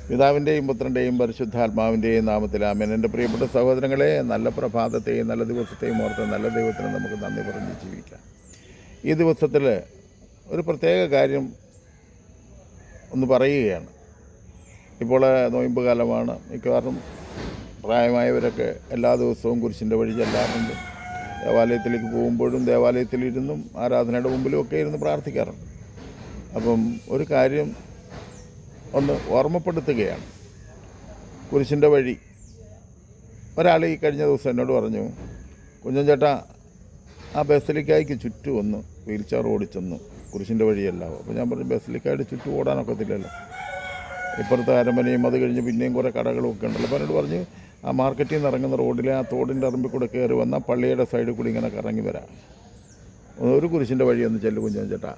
പിതാവിൻ്റെയും പുത്രൻ്റെയും പരിശുദ്ധാത്മാവിൻ്റെയും നാമത്തിൽ ആമേൻ. എൻ്റെ പ്രിയപ്പെട്ട സഹോദരങ്ങളെ, നല്ല പ്രഭാതത്തെയും നല്ല ദിവസത്തെയും ഓർത്ത് നല്ല ദൈവത്തിന് നമുക്ക് നന്ദി പറഞ്ഞ് ജീവിക്കാം. ഈ ദിവസത്തിൽ ഒരു പ്രത്യേക കാര്യം ഒന്ന് പറയുകയാണ്. ഇപ്പോൾ നോയമ്പ് കാലമാണ്. മിക്കവാറും പ്രായമായവരൊക്കെ എല്ലാ ദിവസവും കുരിശിൻ്റെ വഴി ചെല്ലാറുണ്ട്. ദേവാലയത്തിലേക്ക് പോകുമ്പോഴും ദേവാലയത്തിലിരുന്നും ആരാധനയുടെ മുമ്പിലും ഒക്കെ ഇരുന്ന് പ്രാർത്ഥിക്കാറുണ്ട്. അപ്പം ഒരു കാര്യം ഒന്ന് ഓർമ്മപ്പെടുത്തുകയാണ്. കുരിശിൻ്റെ വഴി ഒരാൾ ഈ കഴിഞ്ഞ ദിവസം എന്നോട് പറഞ്ഞു, കുഞ്ഞൻ ചേട്ടാ, ആ ബസലിക്കായ്ക്ക് ചുറ്റും ഒന്ന് വീൽ ചെയർ ഓടിച്ചൊന്ന് കുരിശിൻ്റെ വഴിയല്ലാവും. അപ്പോൾ ഞാൻ പറഞ്ഞു, ബസലിക്കായുടെ ചുറ്റും ഓടാനൊക്കത്തില്ലല്ലോ, ഇപ്പുറത്തെ അരമനയും അത് കഴിഞ്ഞ് പിന്നെയും കുറേ കടകളും ഒക്കെ ഉണ്ടല്ലോ. അപ്പോൾ എന്നോട് പറഞ്ഞു, ആ മാർക്കറ്റിൽ നിന്ന് ഇറങ്ങുന്ന റോഡിൽ ആ തോടിൻ്റെ അറമ്പിൽ കൂടെ കയറി വന്നാൽ പള്ളിയുടെ സൈഡിൽ കൂടി ഇങ്ങനെ കറങ്ങി വരാം, ഒരു കുരിശിൻ്റെ വഴിയൊന്ന് ചെല്ലു കുഞ്ഞൻ ചേട്ടാ,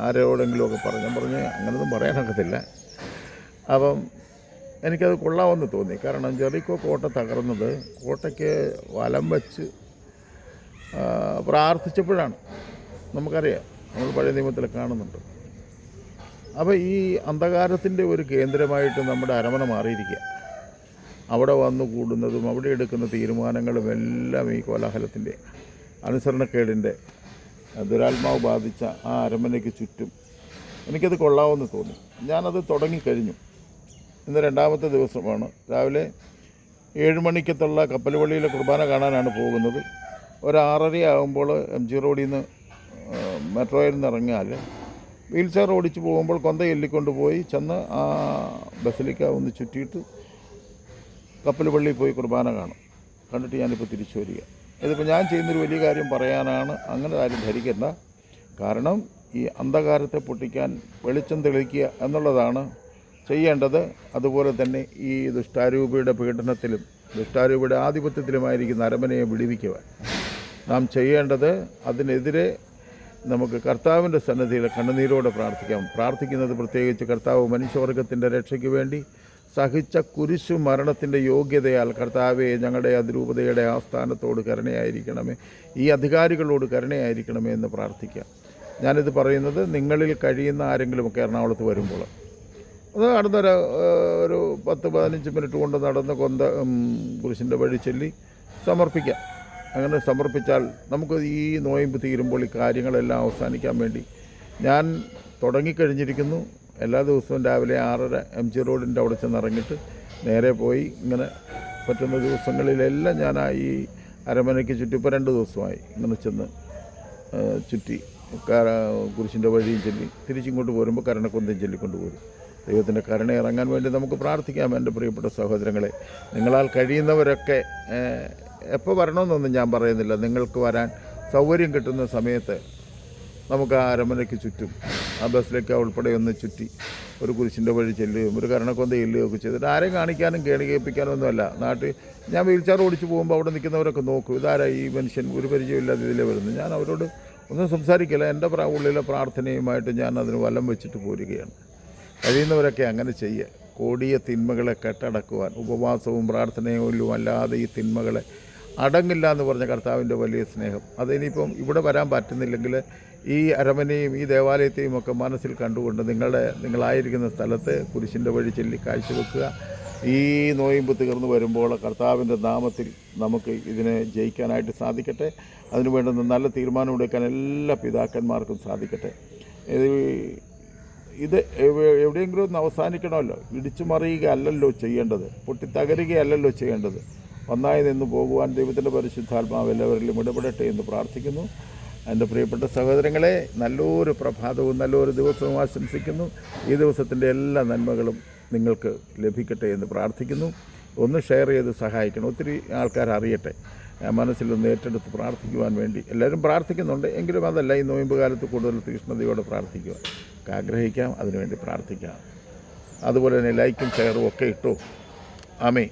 ആരോടെങ്കിലുമൊക്കെ പറഞ്ഞ് അങ്ങനൊന്നും പറയാനൊക്കത്തില്ല. അപ്പം എനിക്കത് കൊള്ളാമെന്ന് തോന്നി. കാരണം ജെറിക്കോ കോട്ട തകർന്നത് കോട്ടയ്ക്ക് വലം വെച്ച് പ്രാർത്ഥിച്ചപ്പോഴാണ്. നമുക്കറിയാം, നമ്മൾ പഴയ നിയമത്തിൽ കാണുന്നുണ്ട്. അപ്പോൾ ഈ അന്ധകാരത്തിൻ്റെ ഒരു കേന്ദ്രമായിട്ട് നമ്മുടെ അരമന മാറിയിരിക്കുക. അവിടെ വന്നു കൂടുന്നതും അവിടെ എടുക്കുന്ന തീരുമാനങ്ങളും എല്ലാം ഈ കോലാഹലത്തിൻ്റെ, അനുസരണക്കേടിൻ്റെ, ദുരാത്മാവ് ബാധിച്ച ആ അരമനയ്ക്ക് ചുറ്റും എനിക്കത് കൊള്ളാമെന്ന് തോന്നി. ഞാനത് തുടങ്ങിക്കഴിഞ്ഞു. ഇന്ന് രണ്ടാമത്തെ ദിവസമാണ്. രാവിലെ 7 മണിക്കത്തുള്ള കപ്പൽവള്ളിയിലെ കുർബാന കാണാനാണ് പോകുന്നത്. ഒരു 6:30 ആകുമ്പോൾ MG റോഡിൽ നിന്ന് മെട്രോയിൽ നിന്ന് ഇറങ്ങിയാൽ വീൽ ചെയർ ഓടിച്ച് പോകുമ്പോൾ കൊന്ത എല്ലിക്കൊണ്ട് പോയി ചെന്ന് ആ ബസലിക്ക ഒന്ന് ചുറ്റിയിട്ട് കപ്പൽവള്ളിയിൽ പോയി കുർബാന കാണും. കണ്ടിട്ട് ഞാനിപ്പോൾ തിരിച്ചു വരിക. ഇതിപ്പോൾ ഞാൻ ചെയ്യുന്നൊരു വലിയ കാര്യം പറയാനാണ്, അങ്ങനെ ആരും ധരിക്കണ്ട. കാരണം ഈ അന്ധകാരത്തെ പൊട്ടിക്കാൻ വെളിച്ചം തെളിയിക്കുക എന്നുള്ളതാണ് ചെയ്യേണ്ടത്. അതുപോലെ തന്നെ ഈ ദുഷ്ടാരൂപിയുടെ പീഡനത്തിലും ദുഷ്ടാരൂപിയുടെ ആധിപത്യത്തിലുമായിരിക്കുന്ന അരമനയെ വിടുവിക്കുവാൻ നാം ചെയ്യേണ്ടത്, അതിനെതിരെ നമുക്ക് കർത്താവിൻ്റെ സന്നിധിയിൽ കണ്ണുനീരോടെ പ്രാർത്ഥിക്കാം. പ്രാർത്ഥിക്കുന്നത് പ്രത്യേകിച്ച് കർത്താവ് മനുഷ്യവർഗത്തിൻ്റെ രക്ഷയ്ക്ക് വേണ്ടി സഹിച്ച കുരിശു മരണത്തിൻ്റെ യോഗ്യതയാൽ കർത്താവെ, ഞങ്ങളുടെ അതിരൂപതയുടെ ആസ്ഥാനത്തോട് കരുണയായിരിക്കണമേ, ഈ അധികാരികളോട് കരുണയായിരിക്കണമേ എന്ന് പ്രാർത്ഥിക്കാം. ഞാനിത് പറയുന്നത് നിങ്ങളിൽ കഴിയുന്ന ആരെങ്കിലുമൊക്കെ എറണാകുളത്ത് വരുമ്പോൾ അത് അടുത്തൊരു 10-15 മിനിറ്റ് കൊണ്ട് നടന്ന് കുരിശിൻ്റെ വഴി ചൊല്ലി സമർപ്പിക്കാം. അങ്ങനെ സമർപ്പിച്ചാൽ നമുക്ക് ഈ നോയമ്പ് തീരുമ്പോൾ ഈ കാര്യങ്ങളെല്ലാം അവസാനിക്കാൻ വേണ്ടി ഞാൻ തുടങ്ങിക്കഴിഞ്ഞിരിക്കുന്നു. എല്ലാ ദിവസവും രാവിലെ 6:30 MG റോഡിൻ്റെ അവിടെ ചെന്നിറങ്ങിയിട്ട് നേരെ പോയി ഇങ്ങനെ പറ്റുന്ന ദിവസങ്ങളിലെല്ലാം ഞാൻ ഈ അരമനയ്ക്ക് ചുറ്റി ഇപ്പോൾ 2 ദിവസമായി ഇങ്ങനെ ചെന്ന് ചുറ്റി കുരിശിൻ്റെ വഴിയും ചൊല്ലി തിരിച്ചിങ്ങോട്ട് പോരുമ്പോൾ കരുണക്കൊന്തയും ചൊല്ലിക്കൊണ്ട് പോരും. ദൈവത്തിൻ്റെ കരുണ ഇറങ്ങാൻ വേണ്ടി നമുക്ക് പ്രാർത്ഥിക്കാം. എൻ്റെ പ്രിയപ്പെട്ട സഹോദരങ്ങളെ, നിങ്ങളാൽ കഴിയുന്നവരൊക്കെ എപ്പോൾ വരണമെന്നൊന്നും ഞാൻ പറയുന്നില്ല. നിങ്ങൾക്ക് വരാൻ സൗകര്യം കിട്ടുന്ന സമയത്ത് നമുക്ക് ആ അരമനയ്ക്ക് ചുറ്റും ആ ബസ്സിലേക്ക് ഉൾപ്പെടെ ഒന്ന് ചുറ്റി ഒരു കുരിശിൻ്റെ വഴി ചെല്ലുകയും ഒരു കരുണക്കൊന്ത ചെല്ലുകയൊക്കെ ചെയ്തിട്ട് ആരെയും കാണിക്കാനും കേണികേൽപ്പിക്കാനും ഒന്നുമല്ല. നാട്ടിൽ ഞാൻ വീൽ ചെയർ ഓടിച്ച് പോകുമ്പോൾ അവിടെ നിൽക്കുന്നവരൊക്കെ നോക്കും, ഇതാരാ ഈ മനുഷ്യൻ, ഒരു പരിചയമില്ലാതെ ഇതിലേ വരുന്നു. ഞാൻ അവരോട് ഒന്നും സംസാരിക്കില്ല. എൻ്റെ ഉള്ളിലെ പ്രാർത്ഥനയുമായിട്ട് ഞാൻ അതിന് വലം വെച്ചിട്ട് പോരുകയാണ്. കഴിയുന്നവരൊക്കെ അങ്ങനെ ചെയ്യുക. കൊടിയ തിന്മകളെ കെട്ടടക്കുവാൻ ഉപവാസവും പ്രാർത്ഥനയിലും അല്ലാതെ ഈ തിന്മകളെ അടങ്ങില്ല എന്ന് പറഞ്ഞ കർത്താവിൻ്റെ വലിയ സ്നേഹം. അതിനിപ്പം ഇവിടെ വരാൻ പറ്റുന്നില്ലെങ്കിൽ ഈ അരമനയും ഈ ദേവാലയത്തെയും ഒക്കെ മനസ്സിൽ കണ്ടുകൊണ്ട് നിങ്ങളായിരിക്കുന്ന സ്ഥലത്ത് കുരിശിൻ്റെ വഴി ചൊല്ലി കാഴ്ചവെക്കുക. ഈ നോയമ്പ് തീർന്നു വരുമ്പോൾ കർത്താവിൻ്റെ നാമത്തിൽ നമുക്ക് ഇതിനെ ജയിക്കാനായിട്ട് സാധിക്കട്ടെ. അതിനു വേണ്ടുന്ന നല്ല തീരുമാനമെടുക്കാൻ എല്ലാ പിതാക്കന്മാർക്കും സാധിക്കട്ടെ. ഇത് എവിടെയെങ്കിലും ഒന്ന് അവസാനിക്കണമല്ലോ. ഇടിച്ചു മറിയുക അല്ലല്ലോ ചെയ്യേണ്ടത്, പൊട്ടിത്തകരുകയല്ലല്ലോ ചെയ്യേണ്ടത്. ഒന്നായി നിന്ന് പോകുവാൻ ദൈവത്തിൻ്റെ പരിശുദ്ധാത്മാവ് എല്ലാവരിലും ഇടപെടട്ടെ എന്ന് പ്രാർത്ഥിക്കുന്നു. എൻ്റെ പ്രിയപ്പെട്ട സഹോദരങ്ങളെ, നല്ലൊരു പ്രഭാതവും നല്ലൊരു ദിവസവും ആശംസിക്കുന്നു. ഈ ദിവസത്തിൻ്റെ എല്ലാ നന്മകളും നിങ്ങൾക്ക് ലഭിക്കട്ടെ എന്ന് പ്രാർത്ഥിക്കുന്നു. ഒന്ന് ഷെയർ ചെയ്ത് സഹായിക്കണം, ഒത്തിരി ആൾക്കാർ അറിയട്ടെ. മനസ്സിലൊന്ന് ഏറ്റെടുത്ത് പ്രാർത്ഥിക്കുവാൻ വേണ്ടി എല്ലാവരും പ്രാർത്ഥിക്കുന്നുണ്ട്. എങ്കിലും അതല്ല, ഈ നോയമ്പ് കാലത്ത് കൂടുതൽ തീക്ഷ്ണതയോടെ പ്രാർത്ഥിക്കുക ആഗ്രഹിക്കാം, അതിനുവേണ്ടി പ്രാർത്ഥിക്കാം. അതുപോലെ തന്നെ ലൈക്കും ഷെയറും ഒക്കെ ഇട്ടു. ആമേൻ.